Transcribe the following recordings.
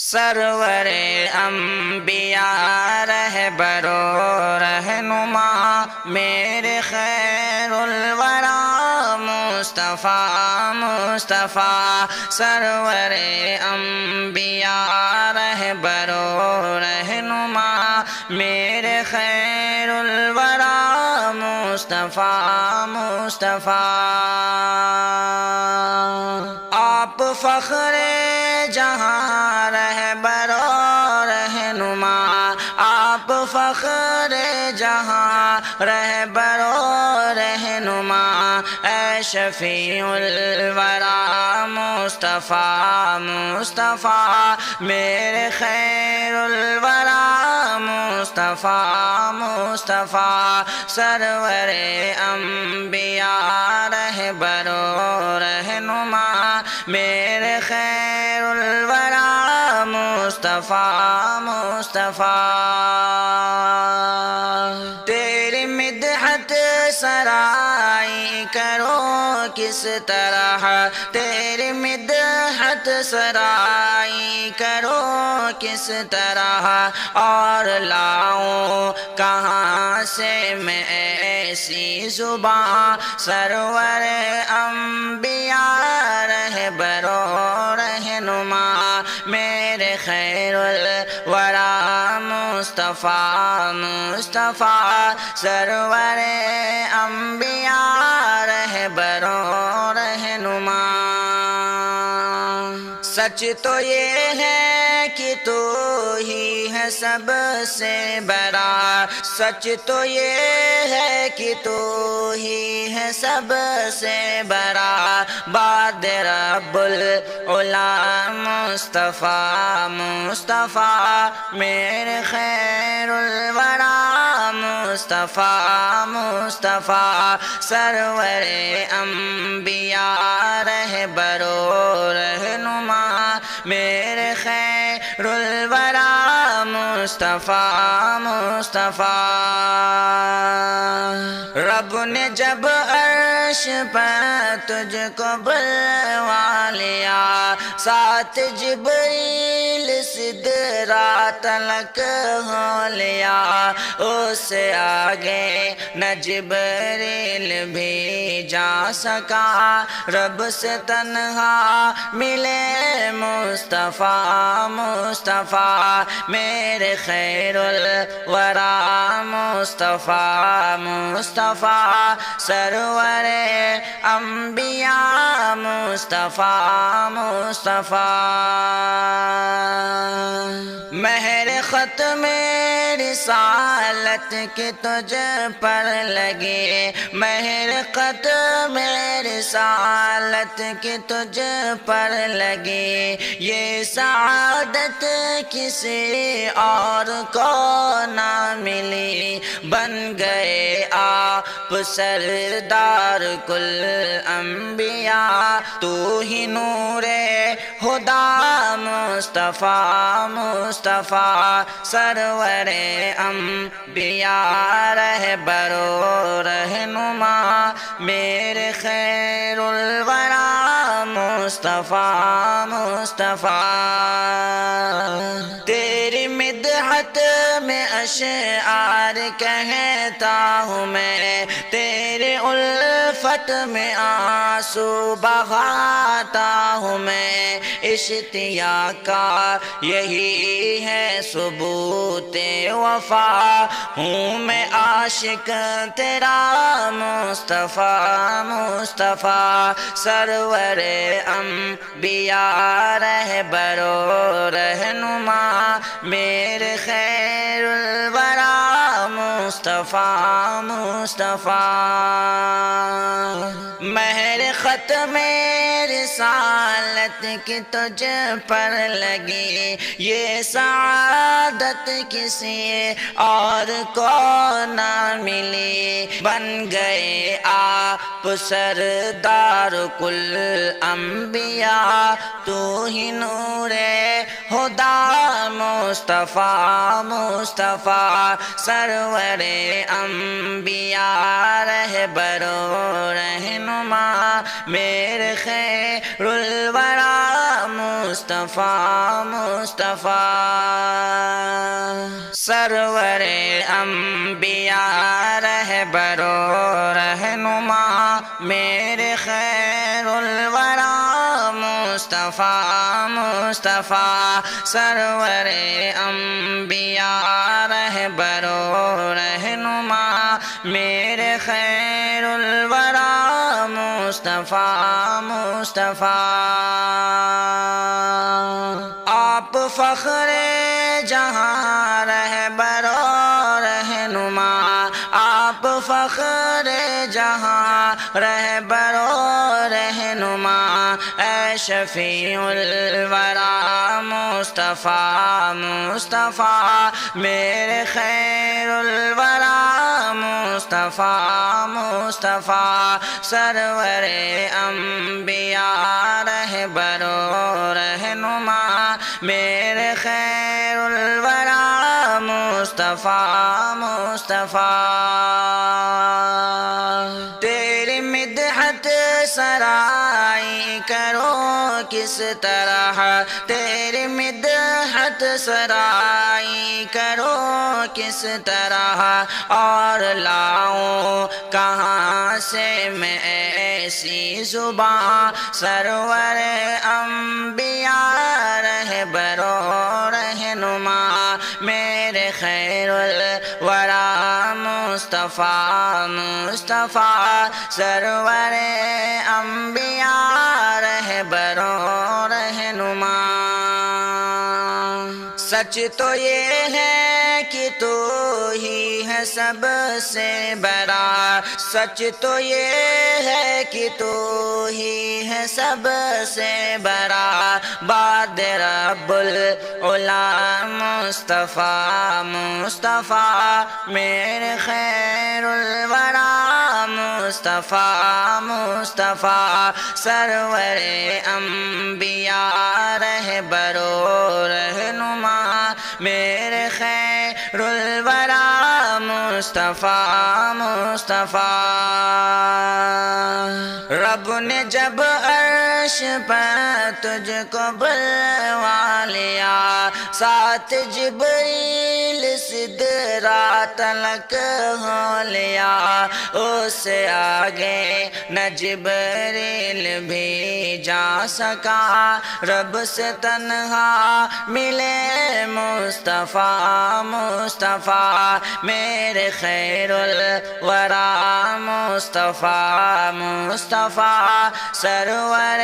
سرور انبیاء رہبر و رہنما میرے خیر الورا مصطفیٰ مصطفیٰ سرور انبیاء رہبر و رہنما میرے خیر الورا مصطفیٰ مصطفیٰ آپ فخر جہاں رہبر و رہنما آپ فخر جہاں رہبر و رہنما اے شفیع الورا مصطفیٰ مصطفیٰ میرے خیر الورا مصطفیٰ مصطفیٰ سرور انبیاء رہبر و رہنما میرے خیر الورا مصطفیٰ مصطفیٰ تیری مدحت سرائی کرو کس طرح تیری مدحت سرائی کرو کس طرح اور لاؤں کہاں سے میں ایسی زباں سرور انبیاء رہبر و رہنما میرے خیر الورا مصطفیٰ مصطفیٰ سرور انبیاء رہبر و رہنما سچ تو یہ ہے کہ تو ہی ہے سب سے بڑا سچ تو یہ ہے کہ تو ہی ہے سب سے بڑا بعد رب العلا مصطفیٰ مصطفیٰ میرے خیر الورا مصطفیٰ مصطفیٰ سرور انبیاء رہبر و رہنما میرے خیر الورا مصطفیٰ مصطفیٰ رب نے جب عرش پر تجھ کو بلوا لیا ساتھ جبریل سدرات تلک ہو لیا اس سے آگے نہ جبریل بھی جا سکا رب سے تنہا ملے مصطفیٰ مصطفیٰ میرے خیر الورا مصطفیٰ مصطفیٰ سرور انبیاء مصطفیٰ مصطفیٰ مہر ختم رسالت کی تجھ پر لگے مہر ختم رسالت کی تجھ پر لگے یہ سعادت کسی اور کو نہ ملی بن گئے آپ سردار کل انبیاء تو ہی نور خدا مصطفیٰ مصطفیٰ سرور انبیاء رہبر و رہنما میرے خیر الورا مصطفیٰ مصطفیٰ تیری مدحت میں اشعار کہتا ہوں میں تیرے الفت میں آنسو بہاتا ہوں میں اشتیاق کا یہی ہے ثبوت وفا ہوں میں عاشق تیرا مصطفیٰ مصطفیٰ سرور انبیاء رہبر و رہنما میرے خیر الورا مصطفیٰ مصطفیٰ مہر ختم رسالت کی تجھ پر لگی یہ سعادت کسی اور کو نہ ملی بن گئے آپ سردار کل انبیاء تو ہی نور خدا مصطفیٰ مصطفیٰ سرور انبیاء رہبر و رہنما میرے خیر الورا مصطفیٰ مصطفیٰ سرور انبیاء رہبر و رہنما میرے خیر الورا مصطفیٰ مصطفیٰ سرور انبیاء رہبر و رہنما میرے خیر الورا مصطفیٰ مصطفیٰ آپ فخر جہاں رہبر و رہنما آپ فخر جہاں رہبر و رہنما اے شفیع الورا مصطفیٰ مصطفیٰ میرے خیر الورا مصطفیٰ مصطفیٰ سرور انبیاء رہبر و رہنما میرے خیر الورا مصطفیٰ مصطفیٰ تیری مدحت سرائی کرو کس طرح تیری مدحت سرائی کرو کس طرح اور لاؤں کہاں سے میں ایسی زباں سرور انبیاء رہبر و رہنما میرے خیر الورا مصطفیٰ مصطفیٰ سرور انبیاء رہبر و رہنما سچ تو یہ ہے کہ تو ہی ہے سب سے بڑا سچ تو یہ ہے کہ تو ہی ہے سب سے بڑا بعد رب العلا مصطفیٰ مصطفیٰ میرے خیر الورا مصطفیٰ مصطفیٰ سرور انبیاء رہبر و رہنما میرے خیر الورا مصطفیٰ مصطفیٰ رب نے جب عرش پر تجھ کو بلوا لیا ساتھ جبریل سدرات تلک ہو لیا اس سے آگے نہ جبریل بھی جا سکا رب سے تنہا ملے مصطفیٰ مصطفیٰ میرے خیر الورا مصطفیٰ مصطفیٰ سرور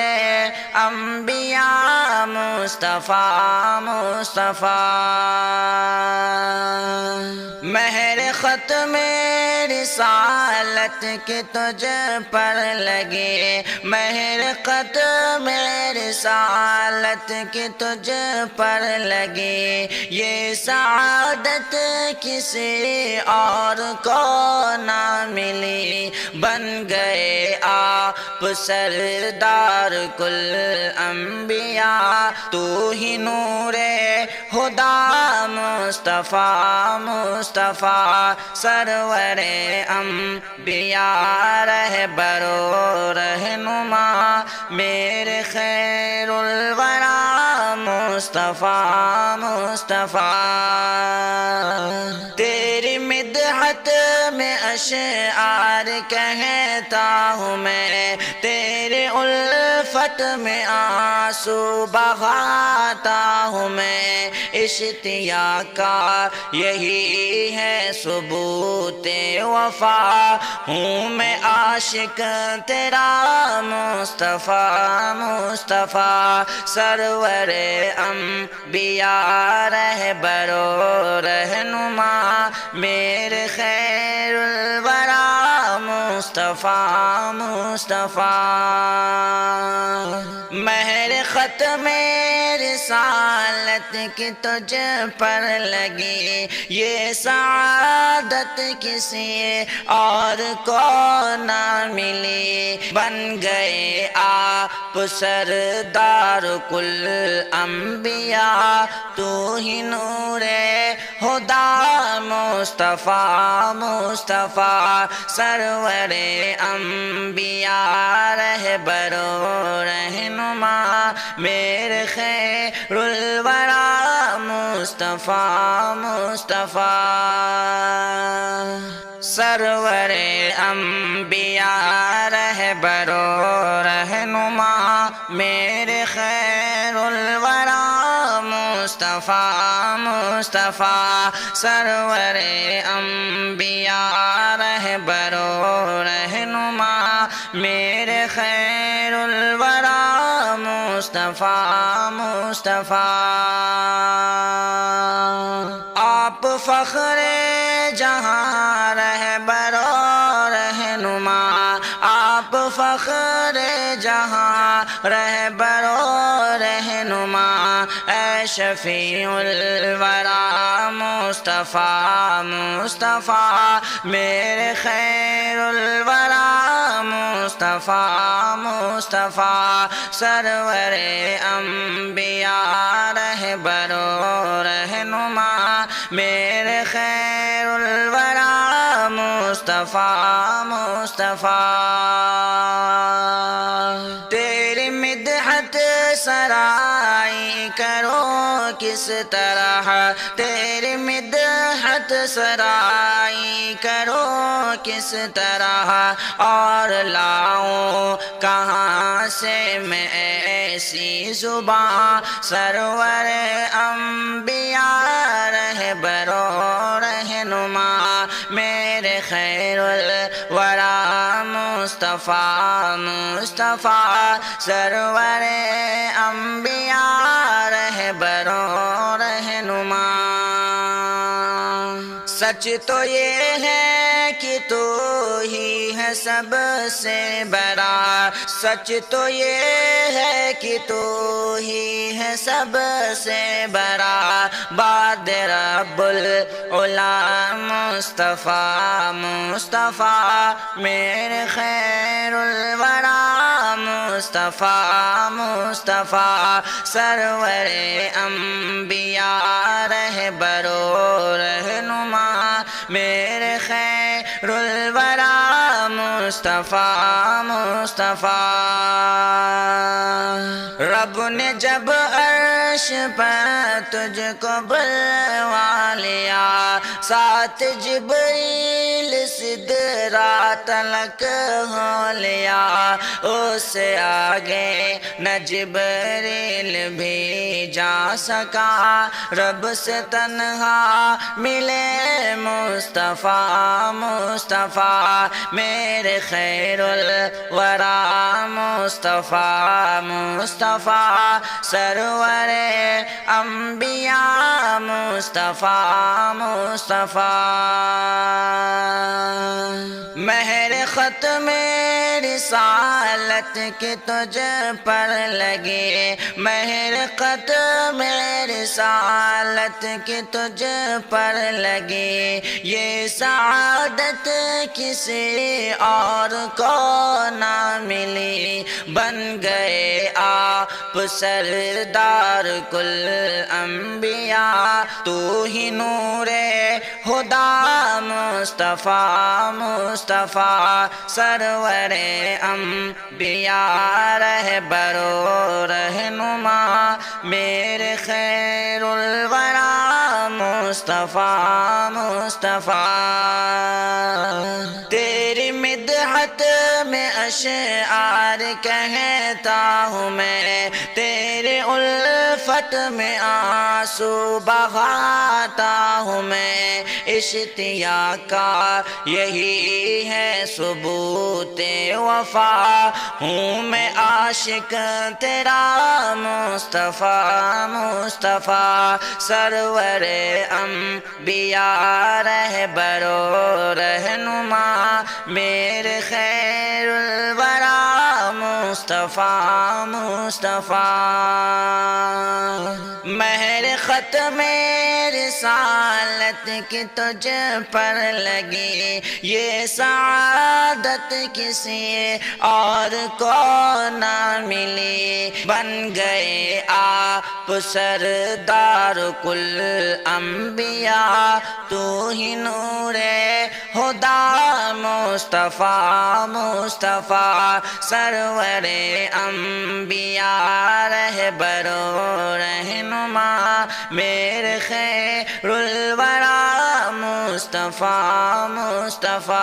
انبیاء مصطفیٰ مصطفیٰ مہر ختم رسالت کی تجھ پر لگے مہر ختم رسالت کی تجھ پر لگے یہ سعادت کسی اور کو نہ ملی بن گئے آپ سردار کل انبیاء تو ہی نور خدا مصطفیٰ مصطفیٰ سرور انبیاء رہبر و رہنما میرے خیر الورا مصطفیٰ مصطفیٰ تیری مدحت میں اشعار کہتا ہوں میں تیرے الفت میں آنسو بہاتا ہوں میں اشتیاق کا یہی ہے ثبوت وفا ہوں میں عاشق تیرا مصطفیٰ مصطفیٰ سرور انبیاء رہبر و رہنما میرے خیر الورا مصطفیٰ مصطفیٰ مہر ختم رسالت کی تجھ پر لگی یہ سعادت کسی اور کو نہ ملی بن گئے آپ سردار کل انبیاء تو ہی نور خدا مصطفیٰ مصطفیٰ سرور انبیاء رہبر و رہنما میرے خیر الورا مصطفیٰ مصطفیٰ سرور انبیاء رہبر و رہنما میرے خیر الورا مصطفیٰ مصطفیٰ سرور انبیاء رہبر و رہنما میرے خیر الورا مصطفیٰ مصطفیٰ آپ فخر جہاں رہبر و رہنما آپ فخر جہاں رہبر و رہنما اے شفیع الورا مصطفیٰ مصطفیٰ میرے خیر الورا مصطفیٰ مصطفیٰ سرور انبیاء رہبر و رہنما میرے خیر الورا مصطفیٰ مصطفیٰ تیری مدحت سرائی کرو کس طرح تیری مدحت سرائی کرو کس طرح اور لاؤں کہاں سے میں ایسی زباں سرور انبیاء رہبر و رہنما میرے خیر الورا مصطفیٰ مصطفیٰ سرور انبیاء رہبر و رہنما سچ تو یہ ہے کہ تو ہی ہے سب سے بڑا سچ تو یہ ہے کہ تو ہی ہے سب سے بڑا بعد رب العلا مصطفیٰ مصطفیٰ میرے خیر الورا مصطفیٰ مصطفیٰ سرور انبیاء رہبر و رہنما میرے خیر الورا مصطفیٰ مصطفیٰ رب نے جب عرش پر تجھ کو بلوا لیا ساتھ جبریل سدرہ تلک ہو لیا اس سے آگے نہ جبریل بھی جا سکا رب سے تنہا ملے مصطفیٰ مصطفیٰ میرے خیر الورا مصطفیٰ مصطفیٰ سرور انبیاء مصطفیٰ مصطفیٰ مہر ختم رسالت کی تجھ پر لگے مہر ختم رسالت کی تجھ پر لگے یہ سعادت کسی اور کو نہ ملی بن گئے آپ سردار کل انبیاء تو ہی نور خدا مصطفیٰ مصطفیٰ سرور انبیاء رہبر و رہنما میرے خیر الورا مصطفیٰ مصطفیٰ تیری مدحت میں اشعار کہتا ہوں میں تیرے الفت میں آنسو بہاتا ہوں میں اشتیاق کا یہی ہے ثبوت وفا ہوں میں عاشق تیرا مصطفیٰ مصطفیٰ سرور انبیاء رہبر و رہنما میرے خیر الورا مصطفیٰ مصطفیٰ مہر ختم رسالت کی تجھ پر لگی یہ سعادت کسی اور کو نہ ملی بن گئے آپ سردار کل انبیاء تو ہی نور خدا مصطفیٰ مصطفیٰ سرور انبیاء رہبر و رہنما میرے خیر الورا مصطفیٰ مصطفیٰ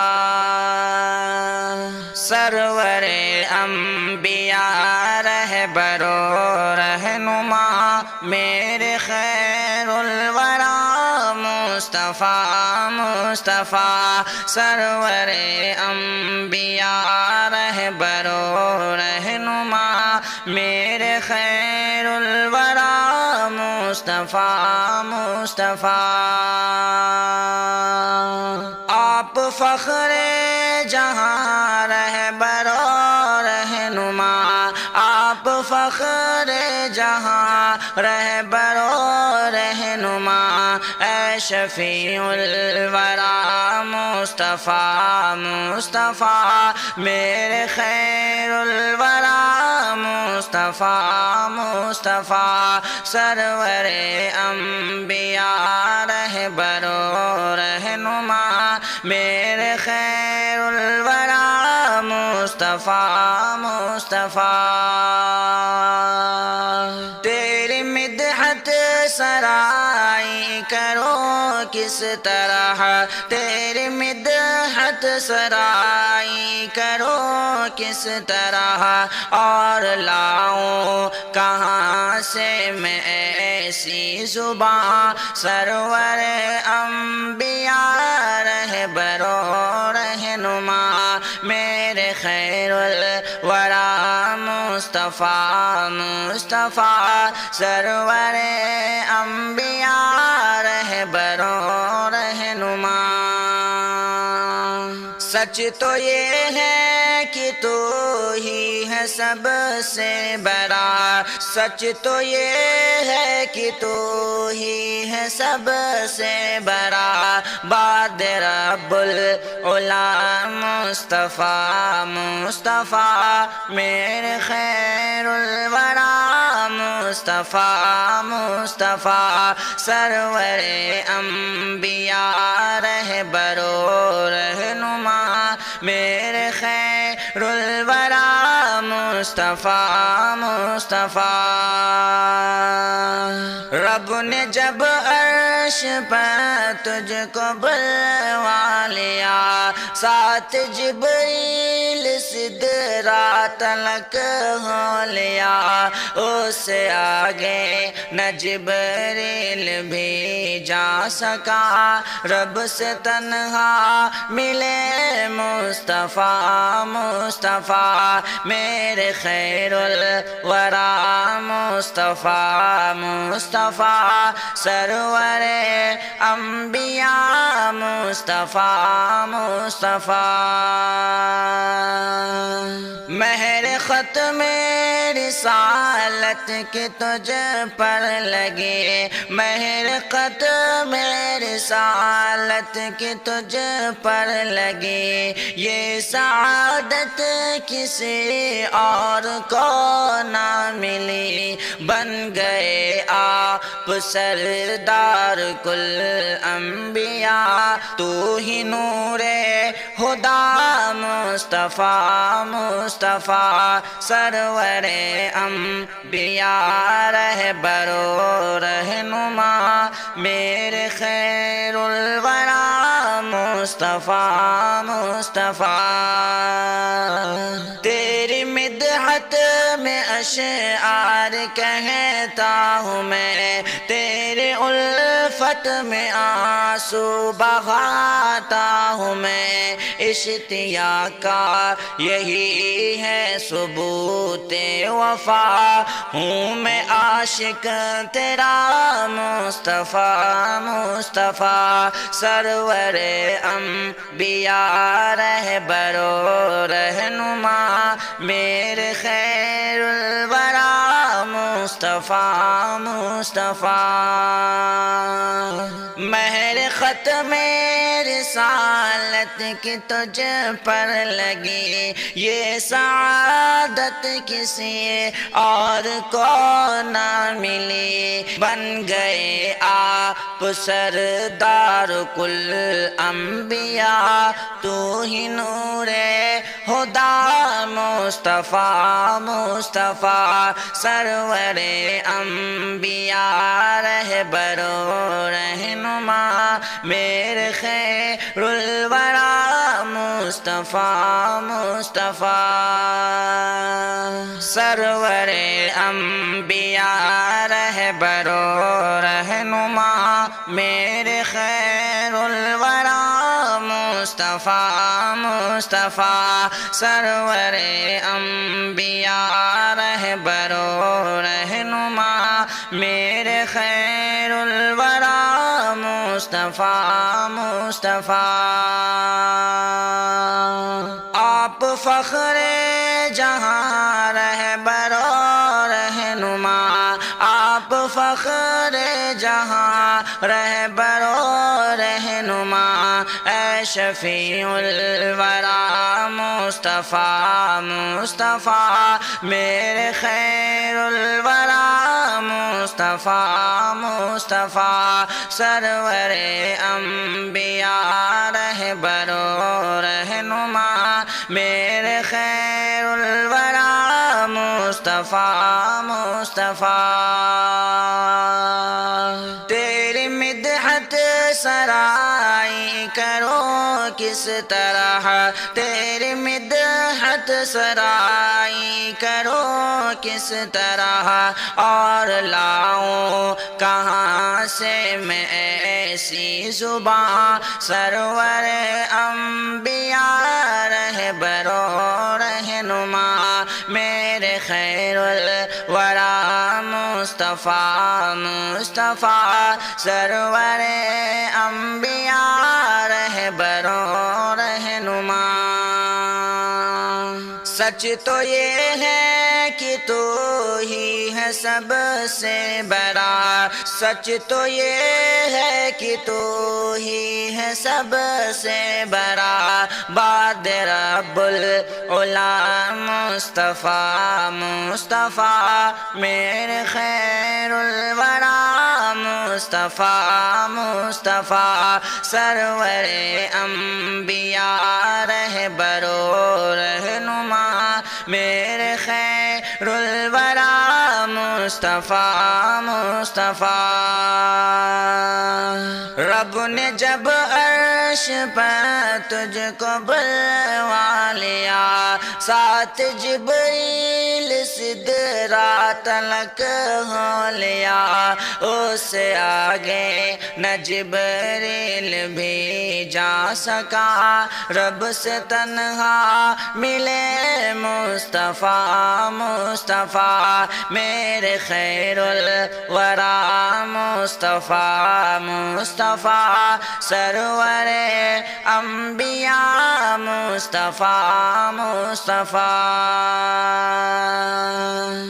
سرور انبیاء رہبر و رہنما میرے خیر الورا مصطفیٰ مصطفیٰ سرور انبیاء رہبر و رہنما میرے خیر الورا مصطفیٰ مصطفیٰ آپ فخر جہاں رہبر و رہنما آپ فخر جہاں رہبر و رہنما اے شفیع الورا مصطفیٰ مصطفیٰ میرے خیر الورا مصطفیٰ مصطفیٰ سرور انبیاء رہبر و رہنما میرے خیر الورا مصطفیٰ مصطفیٰ تیری مدحت سرائی کرو کس طرح تیری مدحت سرائی کرو کس طرح اور لاؤں کہاں سے میں ایسی زبان سرور انبیاء رہبر و رہنما میرے خیر الورا مصطفیٰ مصطفیٰ سرور انبیاء رہبر و رہنما سچ تو یہ ہے کہ تو ہی ہے سب سے بڑا سچ تو یہ ہے کہ تو ہی ہے سب سے بڑا بعد رب العلا مصطفیٰ مصطفیٰ میرے خیر الورا مصطفیٰ مصطفیٰ سرور انبیاء رہبر و رہنما میرے خیر الورا مصطفیٰ مصطفیٰ رب نے جب عرش پر تجھ کو بلوا لیا ساتھ جبریل سدرات تلک ہو لیا اس سے آگے نہ جبریل بھی جا سکا رب سے تنہا ملے مصطفیٰ مصطفیٰ میرے خیر الورا مصطفیٰ مصطفیٰ سرور انبیاء مصطفیٰ مصطفیٰ مہر ختم رسالت کی تجھ پر لگی مہر ختم رسالت کی تجھ پر لگی یہ سعادت کسی اور کو نہ ملی بن گئے آپ سردار کل انبیاء تو ہی نور خدا مصطفیٰ مصطفیٰ سرور انبیاء رہبر و رہنما میرے خیر الورا مصطفیٰ مصطفیٰ تیری مدحت میں اشعار کہتا ہوں میں تیرے الفت خط میں آنسو بہاتا ہوں میں، اشتیاق کا یہی ہے ثبوت وفا، ہوں میں عاشق تیرا مصطفیٰ مصطفیٰ، سرور انبیاء رہبر و رہنما، میرے خیر الورا مصطفیٰ مصطفیٰ۔ مہر ختم رسالت کی تجھ پر لگی، یہ سعادت کسی اور کو نہ ملی، بن گئے آپ سردار کل انبیاء، تو ہی نور خدا مصطفیٰ مصطفیٰ، سرور انبیاء رہبر و رہنما، میرے خیر الورا مصطفیٰ مصطفیٰ، سرور انبیاء رہبر و رہنما، میرے خیر الورا مصطفیٰ مصطفیٰ، سرور انبیاء رہبر و رہنما، میرے خیر الورا مصطفیٰ مصطفیٰ۔ آپ فخر جہاں رہبر و رہنما، آپ فخر جہاں رہبر و رہنما، اے شفیع الورا مصطفیٰ مصطفیٰ، میرے خیر الورا مصطفیٰ مصطفیٰ، سرور انبیاء رہبر و رہنما، میرے خیر الورا مصطفیٰ مصطفیٰ۔ تیری مدحت سرائی کرو کس طرح، تیری مدحت سرائی کرو کس طرح، اور لاؤں کہاں سے میں ایسی زباں، سرور انبیاء رہبر و رہنما، میرے خیر الورا مصطفیٰ مصطفیٰ، سرور انبیاء رہبر و رہنما۔ سچ تو یہ ہے کہ تو ہی ہے سب سے بڑا، سچ تو یہ ہے کہ تو ہی ہے سب سے بڑا، بعد رب العلا مصطفیٰ مصطفیٰ، میرے خیر الورا مصطفیٰ مصطفیٰ، سرور انبیاء رہبر و رہنما، میرے خیر الورا مصطفیٰ مصطفیٰ۔ رب نے جب عرش پر تجھ کو بلوا لیا، ساتھ جبریل سدرہ تلک ہو لیا، اس سے آگے نہ جبریل بھی جا سکا، رب سے تنہا ملے مصطفیٰ مصطفیٰ، میرے خیر الورا مصطفیٰ مصطفیٰ، سرور انبیاء مصطفیٰ مصطفیٰ۔